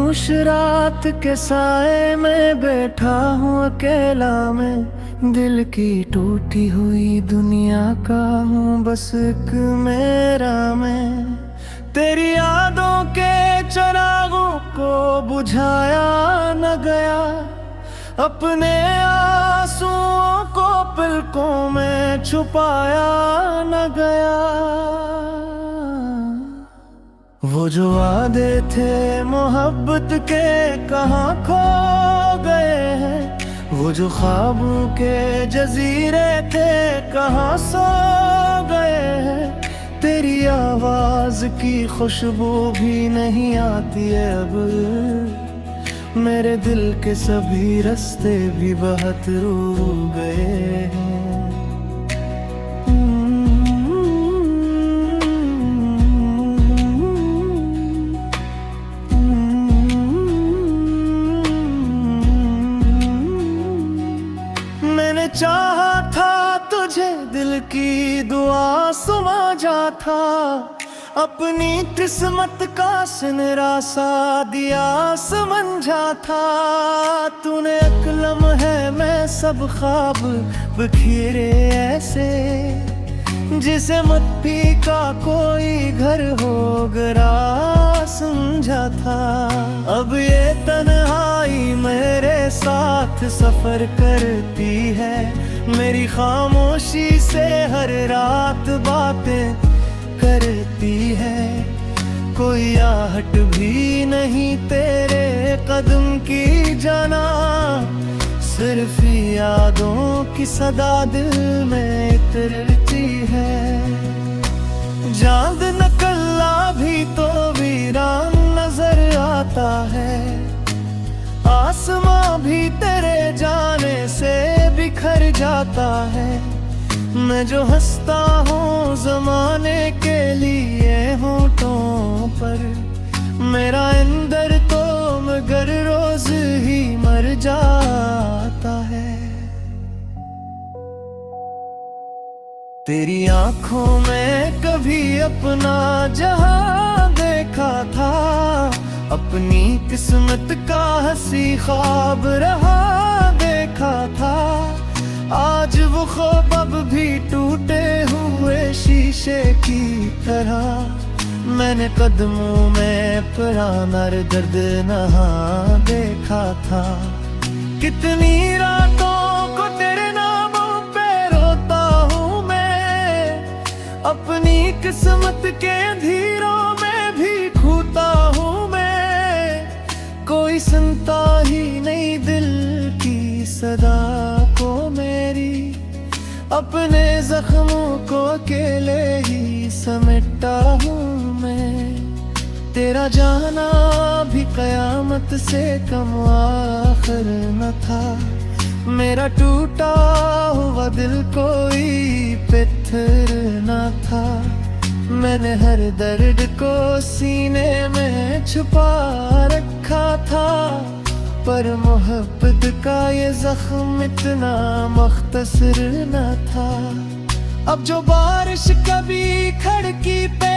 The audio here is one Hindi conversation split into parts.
खामोश रात के साए में बैठा हूँ अकेला मैं, दिल की टूटी हुई दुनिया का हूँ बस एक मेरा मैं। तेरी यादों के चिरागों को बुझाया न गया, अपने आंसुओं को पलकों में छुपाया न गया। वो जो वादे थे मोहब्बत के कहाँ खो गए हैं, वो जो ख्वाबों के जजीरे थे कहाँ सो गए हैं। तेरी आवाज की खुशबू भी नहीं आती है अब, मेरे दिल के सभी रास्ते भी बहुत रू गए हैं। मैंने चाहा था तुझे दिल की दुआ समझा था, अपनी किस्मत का सुनहरा सा दिया समझा था। तूने एक लम्हे में सब ख्वाब बिखेरे ऐसे, जिसे मिट्टी का कोई घर हो गया समझा था। अब ये तन्हाई मेरे साथ सफर करती है, मेरी खामोशी से हर रात बातें करती है। कोई आहट भी नहीं तेरे कदम की जाना, सिर्फ यादों की सदा दिल में इतरती है। चांद निकला भी तो वीरान नजर आता है, आसमां भी तेरे जाने से बिखर जाता है। मैं जो हंसता हूँ जमाने के लिए होठों पर, मेरा अंदर तो मगर रोज ही मर जाता है। तेरी आंखों में कभी अपना जहां देखा था, अपनी किस्मत का हंसी ख्वाब रहा देखा था। आज वो ख्वाब अब भी टूटे हुए शीशे की तरह, मैंने कदमों में पुराना दर्द नहा देखा था। कितनी रातों को तेरे नामों पे रोता हूँ मैं, अपनी किस्मत के अंधेरों में भी खोता हूँ मैं। कोई सुनता ही नहीं दिल की सदा को मेरी, अपने जख्मों को अकेले ही समेटता हूँ मैं। तेरा जाना भी कयामत से कम आखिर न था, मेरा टूटा हुआ दिल कोई पत्थर न था। मैंने हर दर्द को सीने में छुपा रखा था, पर मोहब्बत का ये जख्म इतना मुख्तसर न था। अब जो बारिश कभी खिड़की पे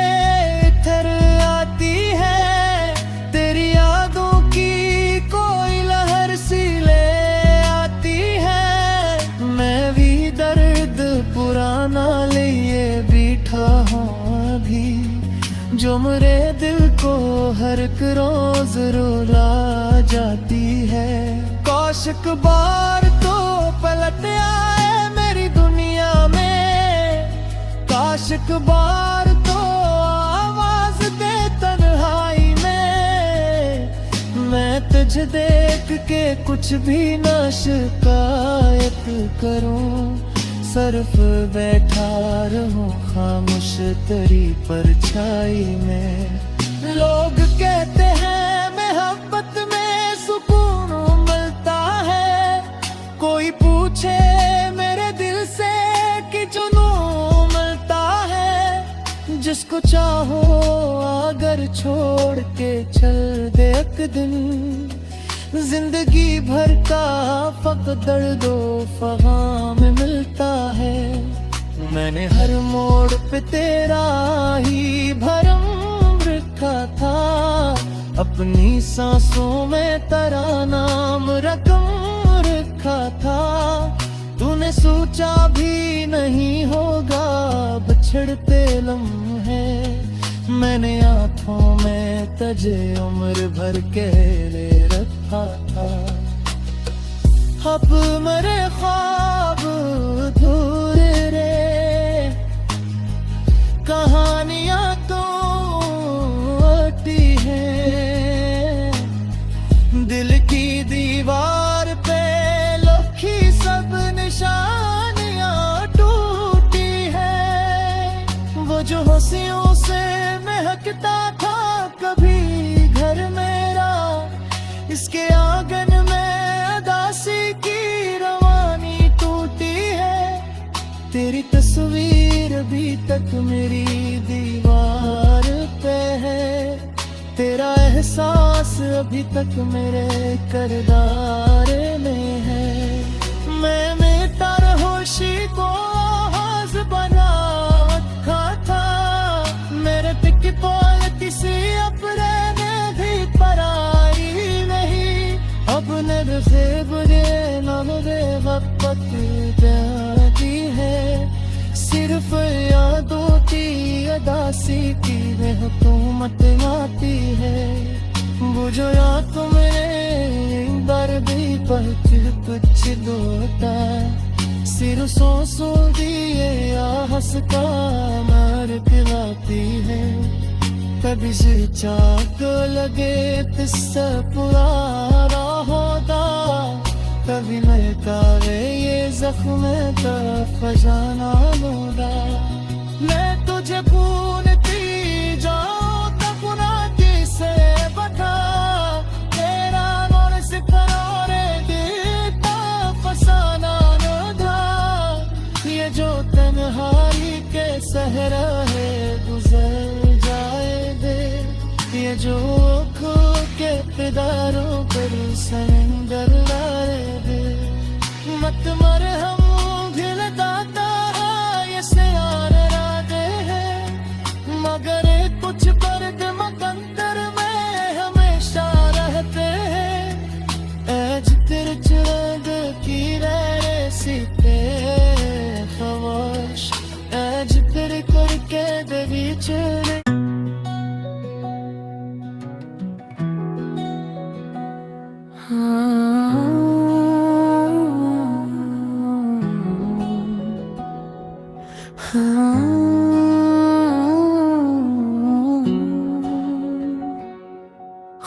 ठहर आती है, तेरी यादों की कोई लहर सी ले आती है। मैं भी दर्द पुराना लिए बैठा हूँ अभी, जो मेरे दिल को हर एक रोज रुला जाती है। काश एक बार तो पलट आए मेरी दुनिया में, काश एक बार तो आवाज दे तन्हाई में। मैं तुझे देख के कुछ भी ना शिकायत करूं, सिर्फ बैठा रहूं खामोश तेरी परछाई में। लोग कहते हैं मोहब्बत में सुकून मिलता है, कोई पूछे मेरे दिल से कि जुनून मिलता है। जिसको चाहो अगर छोड़ के चल दे एक दिन, जिंदगी भर का फक़्त दर्दो फ़ग़ाम मिलता है। मैंने हर मोड़ पे तेरा ही भरम रखा था, अपनी सांसों में तेरा नाम रकम रखा था। तूने सोचा भी नहीं होगा बिछड़ते लम्हे मैंने आंखों में तुझे उम्र भर के ले रखा था। अब मेरे ख्वाब अधूरे रे, कहानियां तो अटी हैं। दिल की दीवार पे लिखी सब निशानियां टूटी हैं। वो जो हंसियों से महकता था कभी घर मेरा, इसके आंगन में अदासी की रवानी टूटी है। तेरी तस्वीर अभी तक मेरी दीवार पे है, तेरा एहसास अभी तक मेरे किरदार में है। मैं मेरा होशी को आवाज बना रखा था, मेरे पिक पॉल किसी अपने में भी पराई नहीं। अब नज़े बुझे नमरे वक़्त जाती है, सिर्फ यादों की अदासी की हुकूमत आती है। बुझो या तुम्हें दर भी पहुँच कुछ दोता, सिर सो दिए या हंस का मार पिलाती है। कभी से चाक लगे तिस्सा पुराना होता, कभी मैं तारे ये जख्म का फजाना लोड़ा। मैं तुझे भूलती जाऊं तब ना किसे बता, तेरा नौर से करारे देता फसाना न था। ये जो तन्हाई के सहरा है गुजर जाए दे, ये जो खो के पिदारों पर समंदर लाए दे। मत मर हम दिल दाता ये सियार राधे है, मगर कुछ पर्द मकंदर में हमेशा रहते हैं। ऐज तेरे चुराग की रह सीते खवाश, ऐज तेरे करके देवी चले।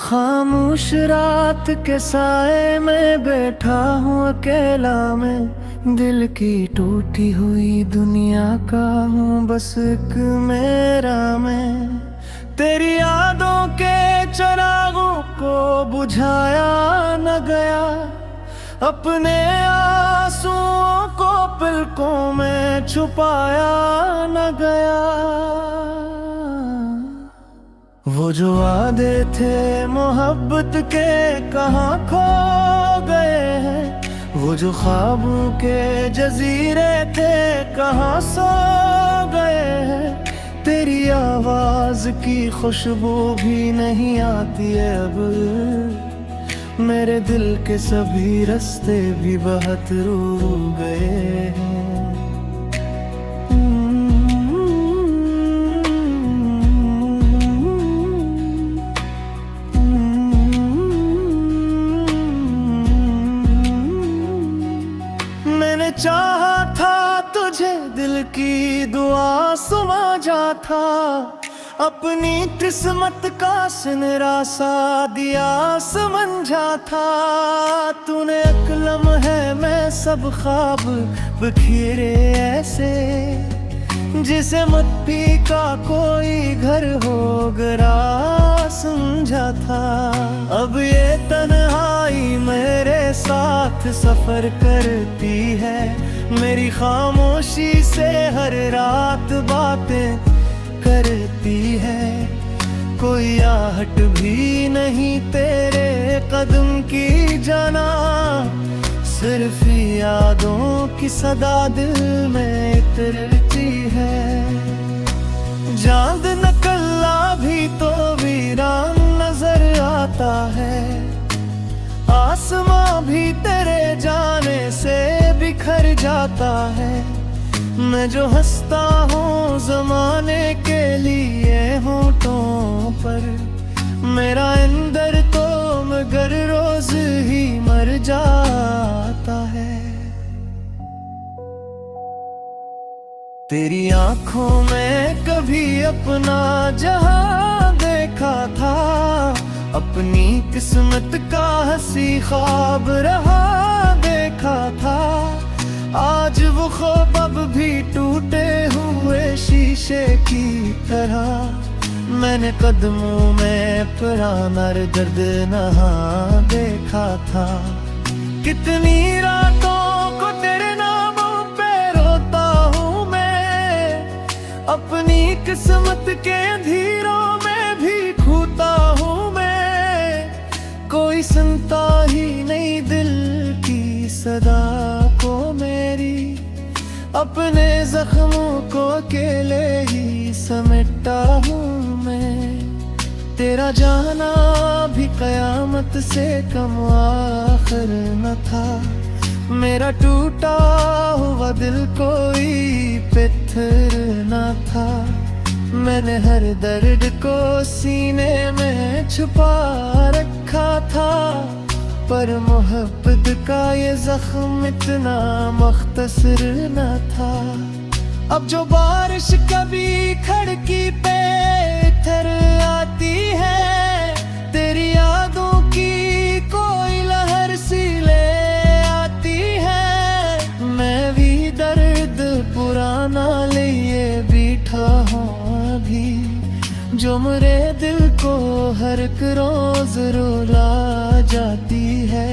खामोश रात के साए में बैठा हूँ अकेला मैं, दिल की टूटी हुई दुनिया का हूँ बस एक मेरा मैं। तेरी यादों के चिरागों को बुझाया न गया, अपने आंसुओं को पलकों में छुपाया न गया। वो जो वादे थे मोहब्बत के कहाँ खो गए हैं, वो जो ख्वाबों के जजीरे थे कहाँ सो गए हैं। तेरी आवाज की खुशबू भी नहीं आती है अब, मेरे दिल के सभी रास्ते भी बहुत रूठ गए हैं। मैंने चाहा था तुझे दिल की दुआ समझा था, अपनी किस्मत का सुनहरा सा दिया समझा था। तूने एक लम्हे में सब ख्वाब बिखेरे ऐसे, जिसे मिट्टी का कोई घर हो गया समझा था। अब ये तन्हाई मेरे साथ सफर करती है, मेरी खामोशी से हर रात बातें करती है। कोई आहट भी नहीं तेरे कदम की जाना, सिर्फ यादों की सदा दिल में उतरती है। चांद नकल्ला भी तो वीरान नजर आता जाता है। मैं जो हंसता हूँ जमाने के लिए होठों पर, मेरा अंदर तो मगर रोज ही मर जाता है। तेरी आंखों में कभी अपना जहां देखा था, अपनी किस्मत का हंसी ख्वाब रहा देखा था। आज वो ख्वाब अब भी टूटे हुए शीशे की तरह, मैंने कदमों में पुराना दर्द नहा देखा था। कितनी रातों को तेरे नामों पे रोता हूँ मैं, अपनी किस्मत के अंधेरों में भी खोता हूँ मैं। कोई सुनता ही नहीं दिल की सदा को मेरी, अपने जख्मों को अकेले ही समेटता हूँ मैं। तेरा जाना भी कयामत से कम आखिर न था, मेरा टूटा हुआ दिल कोई पत्थर न था। मैंने हर दर्द को सीने में छुपा रखा था, पर मोहब्बत का ये जख्म इतना मुख्तसर न था। अब जो बारिश कभी खिड़की पे ठहर आती है, तेरी यादों की कोई लहर सी ले आती है। मैं भी दर्द पुराना लिए बैठा हूँ अभी, जो मेरे दिल को हर एक रोज रुला जाती है।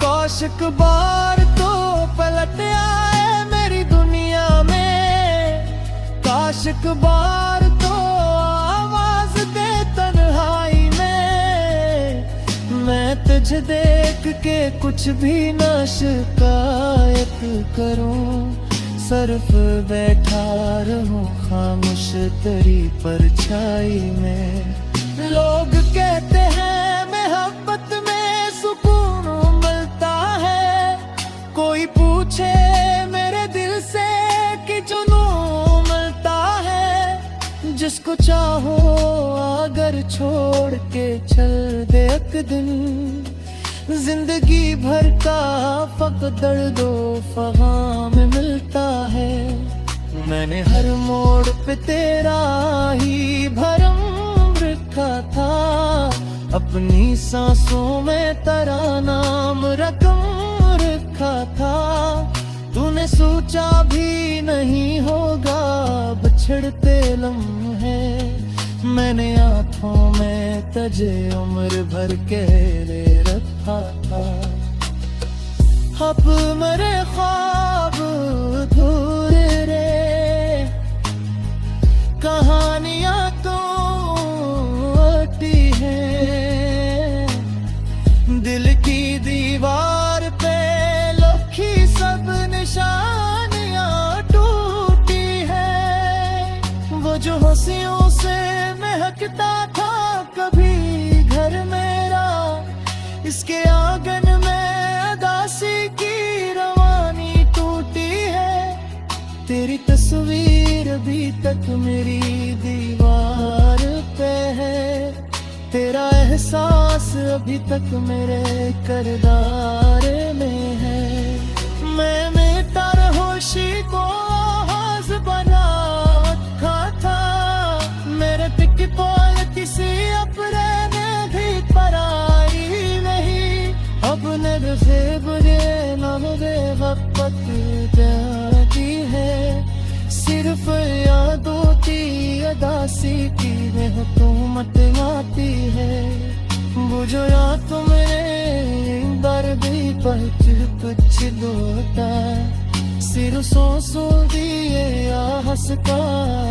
काश एक बार तो पलट आए मेरी दुनिया में, काश एक बार तो आवाज दे तन्हाई में। मैं तुझे देख के कुछ भी ना शिकायत करूं, सिर्फ बैठा रहूं खामोश तेरी परछाई में। लोग कहते हैं मोहब्बत में सुकून मिलता है, कोई पूछे मेरे दिल से कि जुनून मिलता है। जिसको चाहो अगर छोड़ के चल दे एक दिन, जिंदगी भर का फक़्त दर्दो फ़ग़ाम मिलता है। मैंने हर मोड़ पे तेरा ही भरम रखा था, अपनी सांसों में तेरा नाम रकम रखा था। तूने सोचा भी नहीं होगा बिछड़ते लम्हे, मैंने आँखों में तुझे उम्र भर के ले रखा था। अब मेरे ख्वाब अधूरे रे, कहानियाँ तो अटी हैं। दिल की दीवार पे लिखी सब निशानियाँ टूटी है। वो जो हंसियों से महकता था कभी घर मेरा, इसके आंगन में उदासी की रवानी टूटी है। तेरी तस्वीर अभी तक मेरी दीवार पे है, तेरा एहसास अभी तक मेरे किरदार में है। मैं मेरा होशी को आवाज बना रखा था, मेरे पिक पॉल किसी अपने में भी पराई नहीं। अब नज़े बुरे नमरे वक़्त जाती है, सिर्फ यादों की अदासी की में हुकूमत आती है। बुझो या तुमने बार भी पहुँच कुछ लौटा, सिर सो दिए या हंस का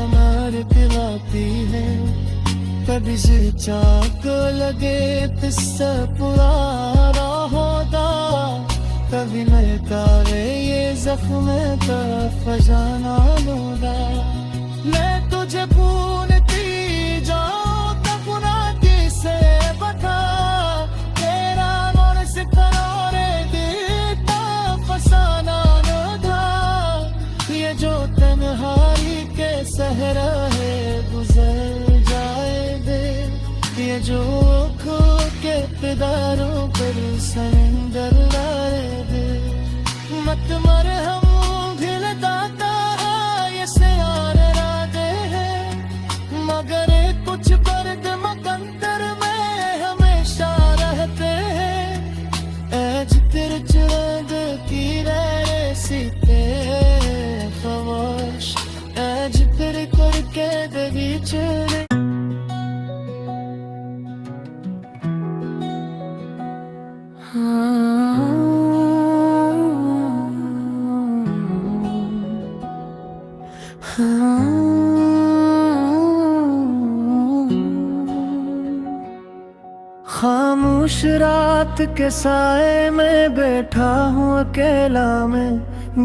मार पिलाती है। कभी सिर चाक लगे किस्सा पुराना होगा, कभी मिलता रे ये जख्म का फजाना होगा। मैं तुझे भूलती जाऊं तब ना किसे बता, तेरा मोर सितारे देता फसाना न था। इक़्तिदारों पर सरेंडर लाए दे। मत मर हम दिल दाता ये सियार इरादे है, मगर कुछ पर्द मकंदर में हमेशा रहते हैं। ऐज तेरे चुराद की रे सीते खामोश, ऐज तेरे करके देवी चले। खामोश रात के साए में बैठा हूँ अकेला मैं,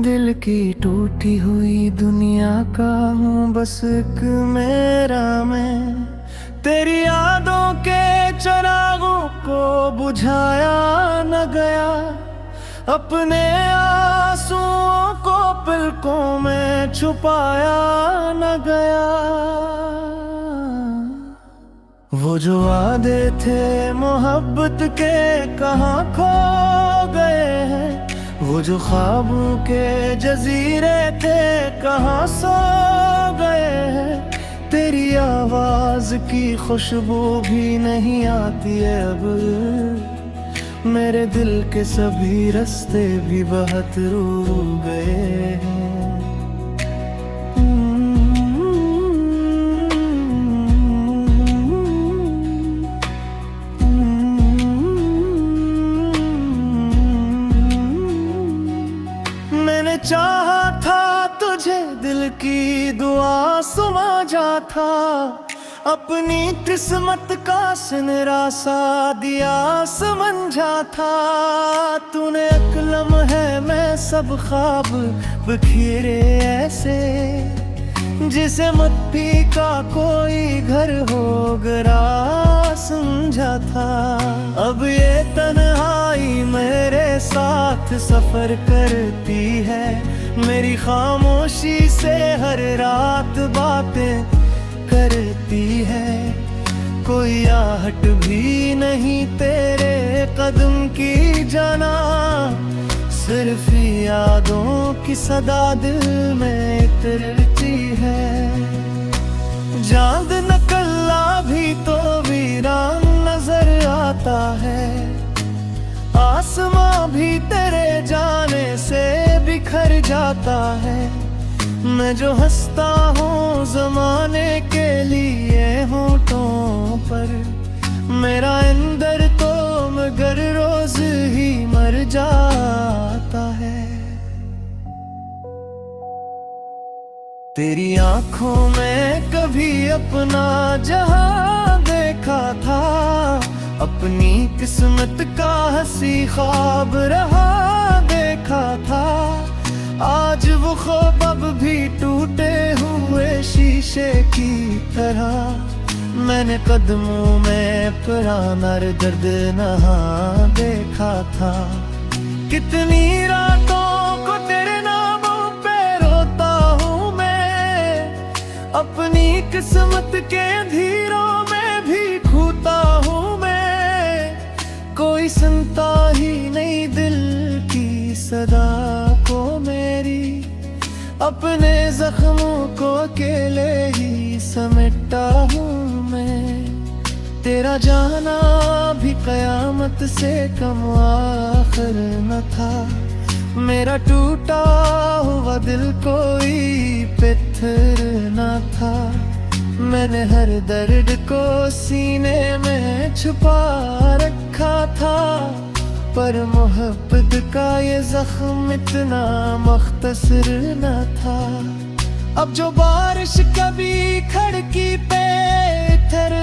दिल की टूटी हुई दुनिया का हूँ बस एक मेरा मैं। तेरी यादों के चिरागों को बुझाया न गया, अपने आंसुओं को पलकों में छुपाया न गया। वो जो वादे थे मोहब्बत के कहाँ खो गए हैं, वो जो ख्वाबों के जजीरे थे कहाँ सो गए हैं। तेरी आवाज की खुशबू भी नहीं आती है अब, मेरे दिल के सभी रास्ते भी बहुत रूठ गए हैं। मैंने चाहा था तुझे दिल की दुआ समझा था, अपनी किस्मत का सिनरा सा दिया समझा था। तूने एक लम्हे में सब ख्वाब बिखेरे ऐसे, जिसे मिट्टी का कोई घर हो गया समझा था। अब ये तन्हाई मेरे साथ सफर करती है, मेरी खामोशी से हर रात बातें करती है। कोई आहट भी नहीं तेरे कदम की जाना, सिर्फ यादों की सदा दिल में उतरती है। चांद निकला भी तो वीरान नजर आता है, आसमां भी तेरे जाने से बिखर जाता है। मैं जो हंसता हूँ जमाने के लिए होठों पर, मेरा अंदर तो मगर रोज ही मर जाता है। तेरी आंखों में कभी अपना जहां देखा था, अपनी किस्मत का हंसी ख्वाब रहा देखा था। आज वो ख्वाब अब भी टूटे हुए शीशे की तरह, मैंने कदमों में पुराना दर्द नहा देखा था। कितनी रातों को तेरे नामों पे रोता हूँ मैं, अपनी किस्मत के अंधेरों में भी खोता हूँ मैं। कोई सुनता ही नहीं दिल की सदा को मेरी, अपने जख्मों को अकेले ही समेटता हूँ मैं। तेरा जाना भी कयामत से कम आखिर न था, मेरा टूटा हुआ दिल कोई पत्थर न था। मैंने हर दर्द को सीने में छुपा रखा था, पर मोहब्बत का ये जख्म इतना मुख्तसर न था। अब जो बारिश कभी खिड़की पे ठहर